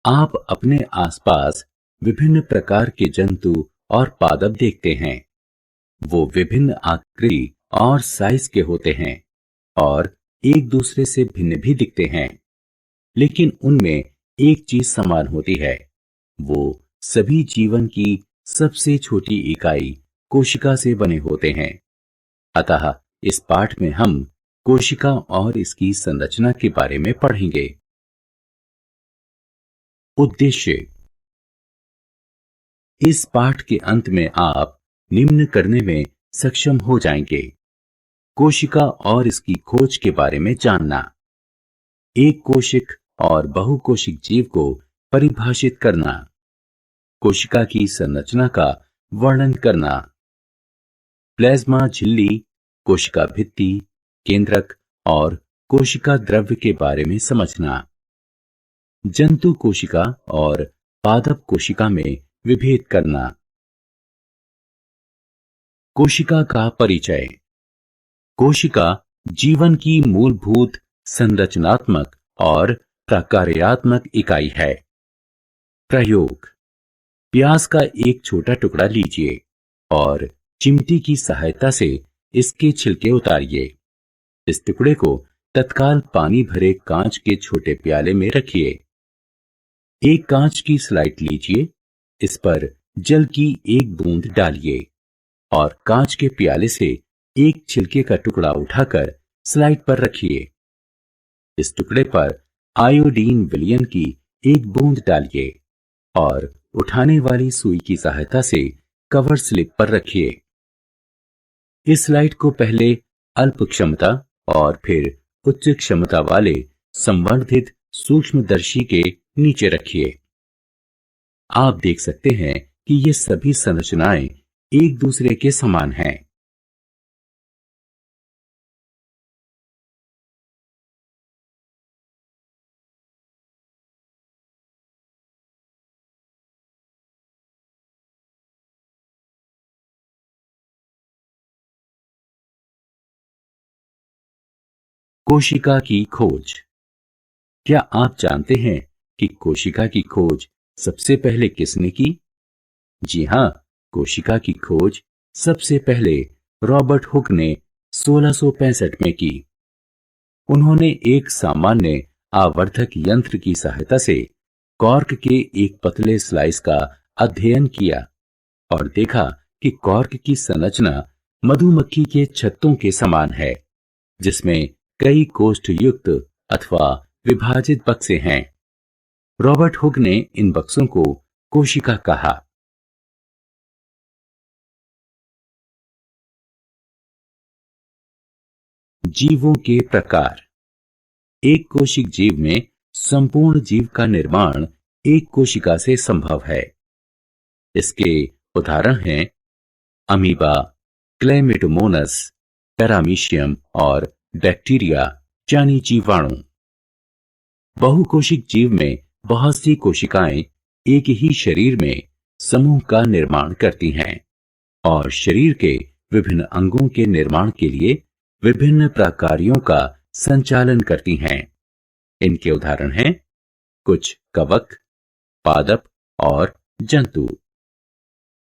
आप अपने आसपास विभिन्न प्रकार के जंतु और पादप देखते हैं। वो विभिन्न आकृति और साइज के होते हैं और एक दूसरे से भिन्न भी दिखते हैं, लेकिन उनमें एक चीज समान होती है। वो सभी जीवन की सबसे छोटी इकाई कोशिका से बने होते हैं। अतः इस पाठ में हम कोशिका और इसकी संरचना के बारे में पढ़ेंगे। उद्देश्य। इस पाठ के अंत में आप निम्न करने में सक्षम हो जाएंगे: कोशिका और इसकी खोज के बारे में जानना, एक कोशिक और बहुकोशिक जीव को परिभाषित करना, कोशिका की संरचना का वर्णन करना, प्लाज्मा झिल्ली, कोशिका भित्ति, केंद्रक और कोशिका द्रव्य के बारे में समझना, जंतु कोशिका और पादप कोशिका में विभेद करना। कोशिका का परिचय। कोशिका जीवन की मूलभूत संरचनात्मक और प्रकार्यात्मक इकाई है। प्रयोग। प्याज का एक छोटा टुकड़ा लीजिए और चिमटी की सहायता से इसके छिलके उतारिए। इस टुकड़े को तत्काल पानी भरे कांच के छोटे प्याले में रखिए। एक कांच की स्लाइड लीजिए, इस पर जल की एक बूंद डालिए और कांच के प्याले से एक छिलके का टुकड़ा उठाकर स्लाइड पर रखिए। इस टुकड़े पर आयोडीन विलयन की एक बूंद डालिए और उठाने वाली सुई की सहायता से कवर स्लिप पर रखिए। इस स्लाइड को पहले अल्प क्षमता और फिर उच्च क्षमता वाले संवर्धित सूक्ष्मदर्शी के नीचे रखिए। आप देख सकते हैं कि ये सभी संरचनाएं एक दूसरे के समान हैं। कोशिका की खोज। क्या आप जानते हैं कि कोशिका की खोज सबसे पहले किसने की? जी हां, कोशिका की खोज सबसे पहले रॉबर्ट हुक ने 1665 में की। उन्होंने एक सामान्य आवर्धक यंत्र की सहायता से कॉर्क के एक पतले स्लाइस का अध्ययन किया और देखा कि कॉर्क की संरचना मधुमक्खी के छत्तों के समान है, जिसमें कई कोष्ठ युक्त अथवा विभाजित बक्से हैं। रॉबर्ट हुक ने इन बक्सों को कोशिका कहा। जीवों के प्रकार। एक कोशिक जीव में संपूर्ण जीव का निर्माण एक कोशिका से संभव है। इसके उदाहरण हैं अमीबा, क्लेमिडोमोनस, पैरामीशियम और बैक्टीरिया यानी जीवाणु। बहुकोशिक जीव में बहुत सी कोशिकाएं एक ही शरीर में समूह का निर्माण करती हैं और शरीर के विभिन्न अंगों के निर्माण के लिए विभिन्न प्रकारों का संचालन करती हैं। इनके उदाहरण हैं कुछ कवक, पादप और जंतु।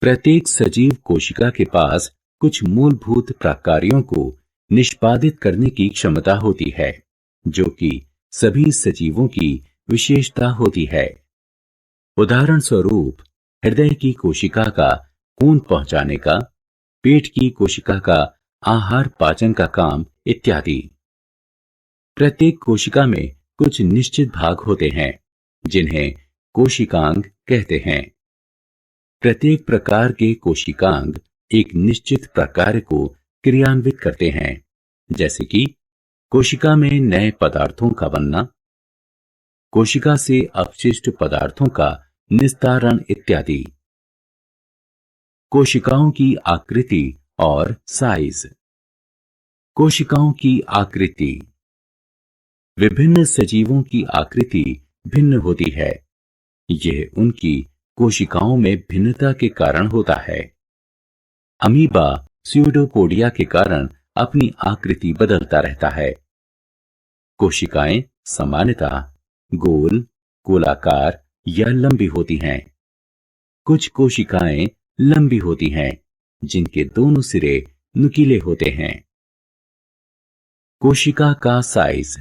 प्रत्येक सजीव कोशिका के पास कुछ मूलभूत प्रकारों को निष्पादित करने की क्षमता होती है, जो कि सभी सजीवों की विशेषता होती है। उदाहरण स्वरूप हृदय की कोशिका का खून पहुंचाने का, पेट की कोशिका का आहार पाचन का काम इत्यादि। प्रत्येक कोशिका में कुछ निश्चित भाग होते हैं जिन्हें कोशिकांग कहते हैं। प्रत्येक प्रकार के कोशिकांग एक निश्चित प्रकार को क्रियान्वित करते हैं, जैसे कि कोशिका में नए पदार्थों का बनना, कोशिका से अपशिष्ट पदार्थों का निस्तारण इत्यादि। कोशिकाओं की आकृति और साइज। कोशिकाओं की आकृति। विभिन्न सजीवों की आकृति भिन्न होती है। यह उनकी कोशिकाओं में भिन्नता के कारण होता है। अमीबा स्यूडोपोडिया के कारण अपनी आकृति बदलता रहता है। कोशिकाएं सामान्यतः गोल, गोलाकार या लंबी होती हैं। कुछ कोशिकाएं लंबी होती हैं, जिनके दोनों सिरे नुकीले होते हैं। कोशिका का साइज।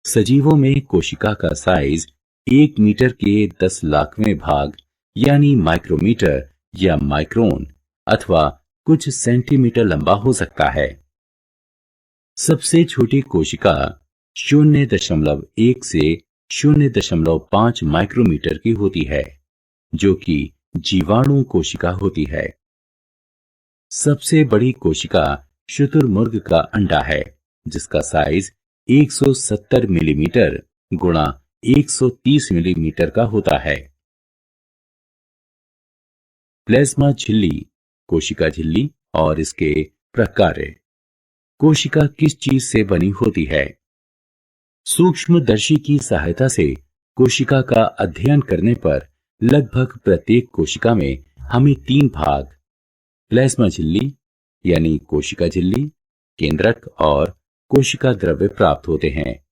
सजीवों में कोशिका का साइज 1 मीटर के 10 लाखवें भाग यानी माइक्रोमीटर या माइक्रोन अथवा कुछ सेंटीमीटर लंबा हो सकता है। सबसे छोटी कोशिका 0.1 से 0.5 माइक्रोमीटर की होती है, जो कि जीवाणु कोशिका होती है। सबसे बड़ी कोशिका शुतुरमुर्ग का अंडा है, जिसका साइज 170 मिलीमीटर गुणा 130 मिलीमीटर का होता है। प्लाज्मा झिल्ली, कोशिका झिल्ली और इसके प्रकार। कोशिका किस चीज से बनी होती है? सूक्ष्मदर्शी की सहायता से कोशिका का अध्ययन करने पर लगभग प्रत्येक कोशिका में हमें 3 भाग, प्लाज्मा झिल्ली यानी कोशिका झिल्ली, केंद्रक और कोशिका द्रव्य प्राप्त होते हैं,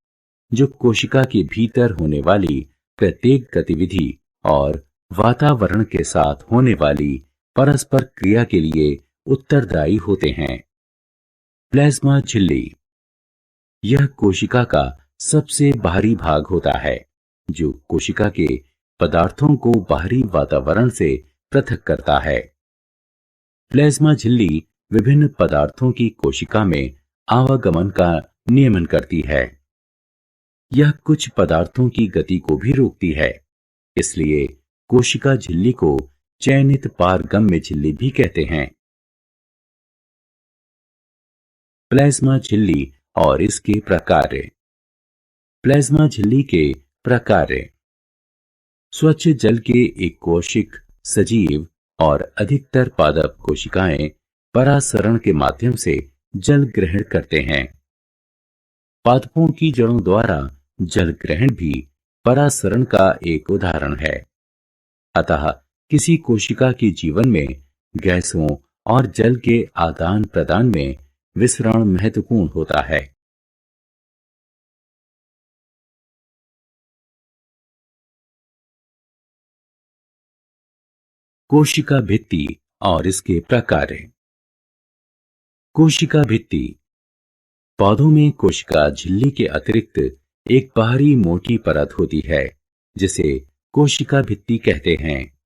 जो कोशिका के भीतर होने वाली प्रत्येक गतिविधि और वातावरण के साथ होने वाली परस्पर क्रिया के लिए उत्तरदायी होते हैं। प्लाज्मा झिल्ली, यह कोशिका का सबसे बाहरी भाग होता है, जो कोशिका के पदार्थों को बाहरी वातावरण से पृथक करता है। प्लाज्मा झिल्ली विभिन्न पदार्थों की कोशिका में आवागमन का नियमन करती है। यह कुछ पदार्थों की गति को भी रोकती है, इसलिए कोशिका झिल्ली को चयनित पारगम्य झिल्ली भी कहते हैं। प्लाज्मा झिल्ली और इसके प्रकार। प्लाज्मा झिल्ली के प्रकार। स्वच्छ जल के एक कोशिक सजीव और अधिकतर पादप कोशिकाएं परासरण के माध्यम से जल ग्रहण करते हैं। पादपों की जड़ों द्वारा जल ग्रहण भी परासरण का एक उदाहरण है। अतः किसी कोशिका के जीवन में गैसों और जल के आदान प्रदान में विसरण महत्वपूर्ण होता है। कोशिका भित्ति और इसके प्रकार। कोशिका भित्ति। पौधों में कोशिका झिल्ली के अतिरिक्त एक बाहरी मोटी परत होती है, जिसे कोशिका भित्ति कहते हैं।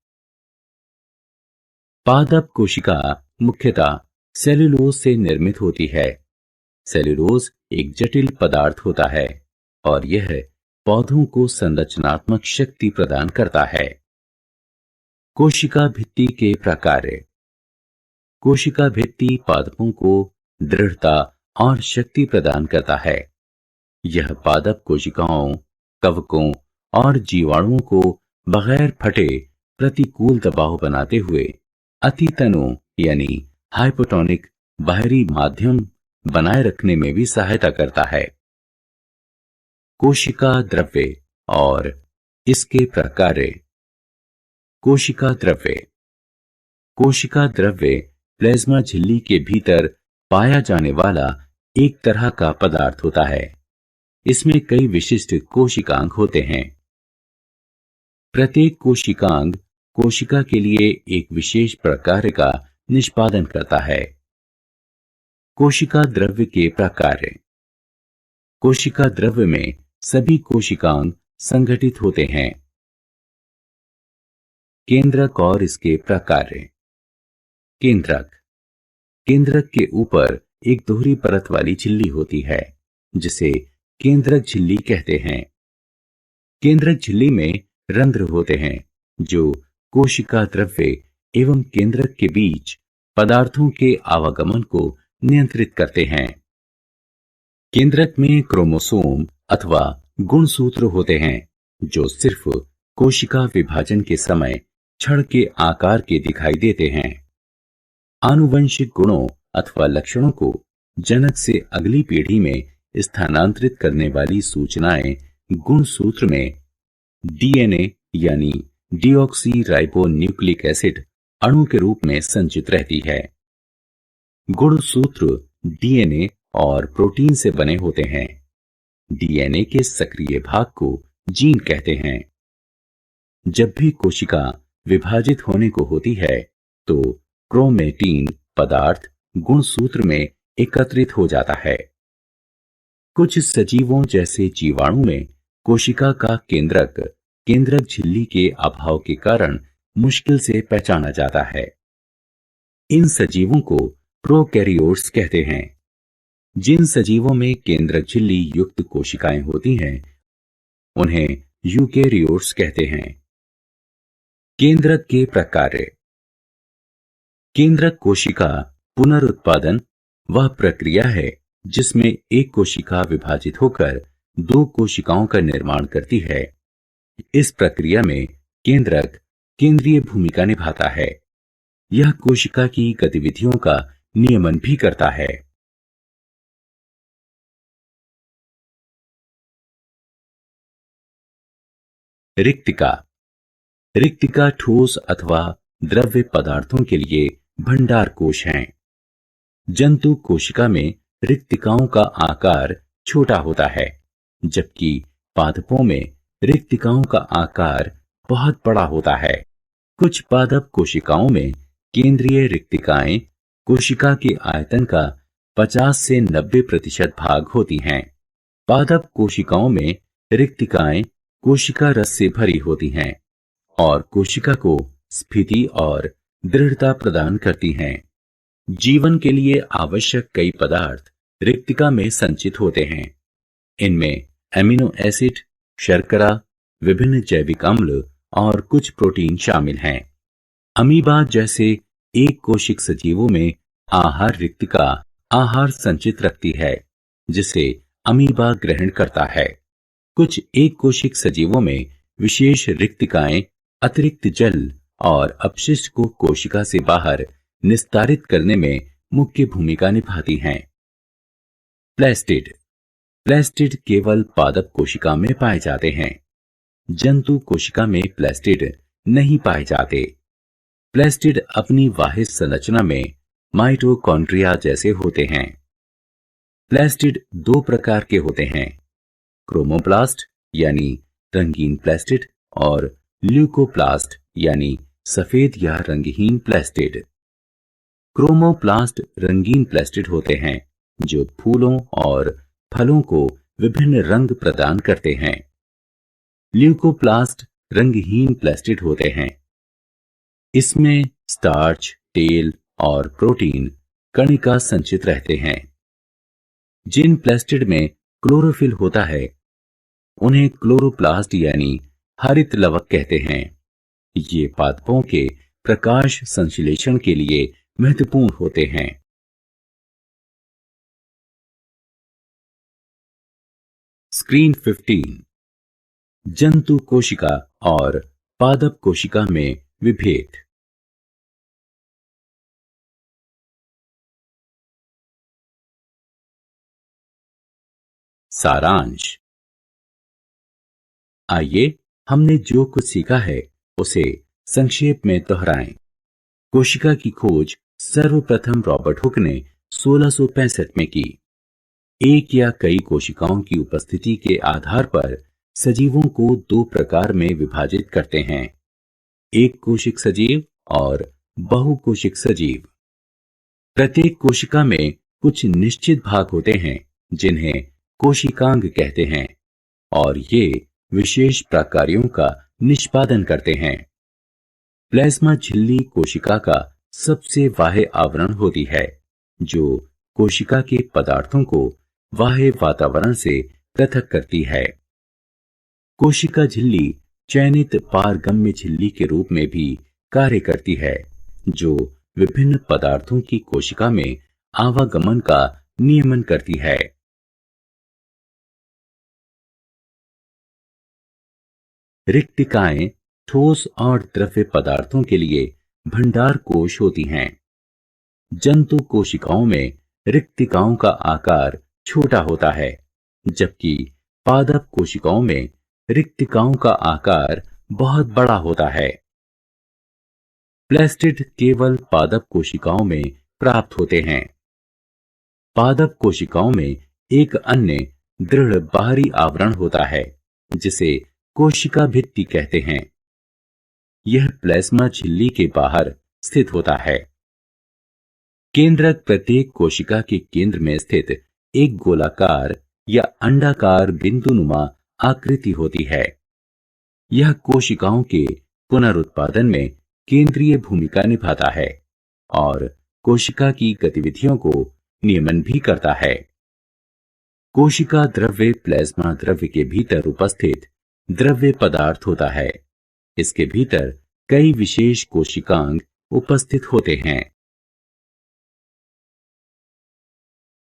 पादप कोशिका मुख्यतः सेल्यूलोज से निर्मित होती है। सेल्यूलोज एक जटिल पदार्थ होता है और यह पौधों को संरचनात्मक शक्ति प्रदान करता है। कोशिका भित्ति के प्रकार। कोशिका भित्ति पादपों को दृढ़ता और शक्ति प्रदान करता है। यह पादप कोशिकाओं, कवकों और जीवाणुओं को बगैर फटे प्रतिकूल दबाव बनाते हुए अतितनु यानी हाइपोटोनिक बाहरी माध्यम बनाए रखने में भी सहायता करता है। कोशिका द्रव्य और इसके प्रकार। कोशिका द्रव्य। कोशिका द्रव्य प्लाज्मा झिल्ली के भीतर पाया जाने वाला एक तरह का पदार्थ होता है। इसमें कई विशिष्ट कोशिकांग होते हैं। प्रत्येक कोशिकांग कोशिका के लिए एक विशेष प्रकार का निष्पादन करता है। कोशिका द्रव्य के प्रकार। कोशिका द्रव्य में सभी कोशिकांग संगठित होते हैं। केंद्रक और इसके प्रकार। केंद्रक। केंद्रक के ऊपर एक दोहरी परत वाली झिल्ली होती है, जिसे केंद्रक झिल्ली कहते हैं। केंद्रक झिल्ली में रंध्र होते हैं, जो कोशिका द्रव्य एवं केंद्रक के बीच पदार्थों के आवागमन को नियंत्रित करते हैं। केंद्रक में क्रोमोसोम अथवा गुणसूत्र होते हैं, जो सिर्फ कोशिका विभाजन के समय छड़ के आकार के दिखाई देते हैं। आनुवंशिक गुणों अथवा लक्षणों को जनक से अगली पीढ़ी में स्थानांतरित करने वाली सूचनाएं गुणसूत्र में डीएनए यानी डीऑक्सी राइबो न्यूक्लिक एसिड अणु के रूप में संचित रहती है। गुणसूत्र डीएनए और प्रोटीन से बने होते हैं। डीएनए के सक्रिय भाग को जीन कहते हैं। जब भी कोशिका विभाजित होने को होती है तो क्रोमेटीन पदार्थ गुणसूत्र में एकत्रित हो जाता है। कुछ सजीवों जैसे जीवाणु में कोशिका का केंद्रक झिल्ली के अभाव के कारण मुश्किल से पहचाना जाता है। इन सजीवों को प्रोकैरियोट्स कहते हैं। जिन सजीवों में केंद्रक झिल्ली युक्त कोशिकाएं होती हैं उन्हें यूकेरियोट्स कहते हैं। केंद्रक के प्रकार। केंद्रक कोशिका पुनरुत्पादन वह प्रक्रिया है जिसमें एक कोशिका विभाजित होकर दो कोशिकाओं का निर्माण करती है। इस प्रक्रिया में केंद्रक केंद्रीय भूमिका निभाता है। यह कोशिका की गतिविधियों का नियमन भी करता है। रिक्तिका। रिक्तिका ठोस अथवा द्रव्य पदार्थों के लिए भंडार कोश हैं। जंतु कोशिका में रिक्तिकाओं का आकार छोटा होता है, जबकि पादपों में रिक्तिकाओं का आकार बहुत बड़ा होता है। कुछ पादप कोशिकाओं में केंद्रीय रिक्तिकाएं कोशिका के आयतन का 50 से 90% भाग होती हैं। पादप कोशिकाओं में रिक्तिकाएं कोशिका रस से भरी होती हैं और कोशिका को स्फीति और दृढ़ता प्रदान करती हैं। जीवन के लिए आवश्यक कई पदार्थ रिक्तिका में संचित होते हैं। इनमें एमिनो एसिड, शर्करा, विभिन्न जैविक अम्ल और कुछ प्रोटीन शामिल हैं। अमीबा जैसे एक कोशिक सजीवों में आहार रिक्तिका आहार संचित रखती है, जिसे अमीबा ग्रहण करता है। कुछ एक कोशिक सजीवों में विशेष रिक्तिकाएं अतिरिक्त जल और अपशिष्ट को कोशिका से बाहर निस्तारित करने में मुख्य भूमिका निभाती हैं। प्लास्टिड। प्लास्टिड केवल पादप कोशिका में पाए जाते हैं। जंतु कोशिका में प्लास्टिड नहीं पाए जाते। प्लास्टिड अपनी बाह्य संरचना में माइटोकॉन्ड्रिया जैसे होते हैं। प्लास्टिड दो प्रकार के होते हैं, क्रोमोप्लास्ट यानी रंगीन प्लास्टिड और ल्यूकोप्लास्ट यानी सफेद या रंगहीन प्लास्टिड। क्रोमोप्लास्ट रंगीन प्लास्टिड होते हैं जो फूलों और फलों को विभिन्न रंग प्रदान करते हैं। ल्यूकोप्लास्ट रंगहीन प्लास्टिड होते हैं। इसमें स्टार्च, तेल और प्रोटीन कणिका संचित रहते हैं। जिन प्लास्टिड में क्लोरोफिल होता है उन्हें क्लोरोप्लास्ट यानी हरित लवक कहते हैं। ये पादपों के प्रकाश संश्लेषण के लिए महत्वपूर्ण होते हैं। स्क्रीन 15। जंतु कोशिका और पादप कोशिका में विभेद। सारांश। आइए हमने जो कुछ सीखा है उसे संक्षेप में दोहराएं। कोशिका की खोज सर्वप्रथम रॉबर्ट हुक ने 1665 में की। एक या कई कोशिकाओं की उपस्थिति के आधार पर सजीवों को दो प्रकार में विभाजित करते हैं, एक कोशिक सजीव और बहुकोशिक सजीव। प्रत्येक कोशिका में कुछ निश्चित भाग होते हैं जिन्हें कोशिकांग कहते हैं और ये विशेष प्रकार्यों का निष्पादन करते हैं। प्लाज्मा झिल्ली कोशिका का सबसे बाह्य आवरण होती है जो कोशिका के पदार्थों को बाह्य वातावरण से पृथक करती है। कोशिका झिल्ली चयनित पारगम्य झिल्ली के रूप में भी कार्य करती है जो विभिन्न पदार्थों की कोशिका में आवागमन का नियमन करती है। रिक्तिकाएं ठोस और द्रव्य पदार्थों के लिए भंडार कोश होती हैं। जंतु कोशिकाओं में रिक्तिकाओं का आकार छोटा होता है, जबकि पादप कोशिकाओं में रिक्तिकाओं का आकार बहुत बड़ा होता है। प्लास्टिड केवल पादप कोशिकाओं में प्राप्त होते हैं। पादप कोशिकाओं में एक अन्य दृढ़ बाहरी आवरण होता है जिसे कोशिका भित्ति कहते हैं। यह प्लाज्मा झिल्ली के बाहर स्थित होता है। केंद्रक प्रत्येक कोशिका के केंद्र में स्थित एक गोलाकार या अंडाकार बिंदुनुमा आकृति होती है। यह कोशिकाओं के पुनरुत्पादन में केंद्रीय भूमिका निभाता है और कोशिका की गतिविधियों को नियमन भी करता है। कोशिका द्रव्य प्लाज्मा द्रव्य के भीतर उपस्थित द्रव्य पदार्थ होता है। इसके भीतर कई विशेष कोशिकांग उपस्थित होते हैं।